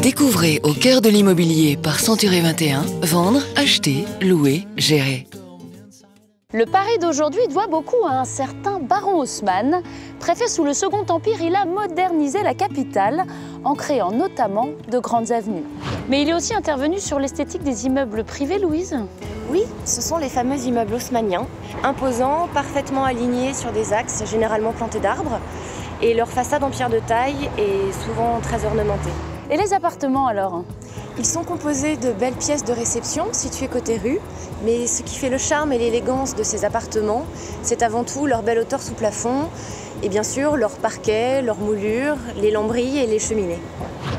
Découvrez Au cœur de l'immobilier par Century 21, vendre, acheter, louer, gérer. Le Paris d'aujourd'hui doit beaucoup à un certain baron Haussmann. Préfet sous le Second Empire, il a modernisé la capitale en créant notamment de grandes avenues. Mais il est aussi intervenu sur l'esthétique des immeubles privés, Louise. Oui, ce sont les fameux immeubles haussmanniens, imposants, parfaitement alignés sur des axes, généralement plantés d'arbres. Et leur façade en pierre de taille est souvent très ornementée. Et les appartements alors? Ils sont composés de belles pièces de réception situées côté rue, mais ce qui fait le charme et l'élégance de ces appartements, c'est avant tout leur belle hauteur sous plafond et bien sûr leur parquet, leur moulure, les lambris et les cheminées.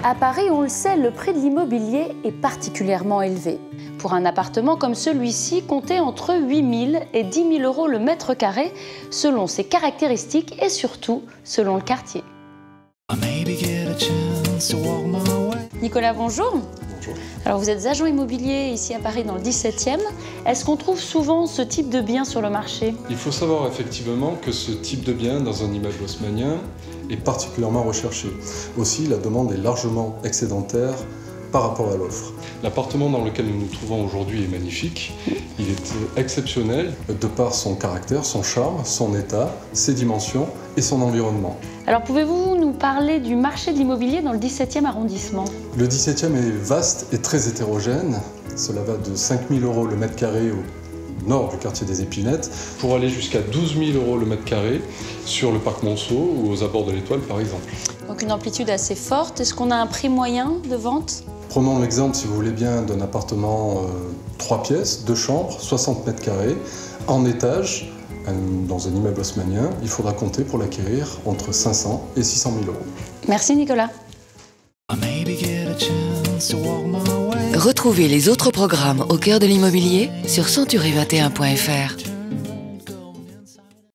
À Paris, on le sait, le prix de l'immobilier est particulièrement élevé. Pour un appartement comme celui-ci, comptez entre 8 000 et 10 000 euros le mètre carré, selon ses caractéristiques et surtout selon le quartier. Nicolas, bonjour. Bonjour. Alors vous êtes agent immobilier ici à Paris dans le 17e. Est-ce qu'on trouve souvent ce type de bien sur le marché? Il faut savoir effectivement que ce type de bien dans un immeuble haussmannien est particulièrement recherché. Aussi, la demande est largement excédentaire par rapport à l'offre. L'appartement dans lequel nous nous trouvons aujourd'hui est magnifique. Il est exceptionnel de par son caractère, son charme, son état, ses dimensions et son environnement. Alors pouvez-vous nous parler du marché de l'immobilier dans le 17e arrondissement? Le 17e est vaste et très hétérogène. Cela va de 5 000 euros le mètre carré au nord du quartier des Épinettes pour aller jusqu'à 12 000 euros le mètre carré sur le parc Monceau ou aux abords de l'Étoile par exemple. Donc une amplitude assez forte. Est-ce qu'on a un prix moyen de vente? Prenons l'exemple, si vous voulez bien, d'un appartement 3 pièces, 2 chambres, 60 mètres carrés, en étage, dans un immeuble haussmannien. Il faudra compter pour l'acquérir entre 500 et 600 000 euros. Merci Nicolas. Retrouvez les autres programmes Au cœur de l'immobilier sur century21.fr.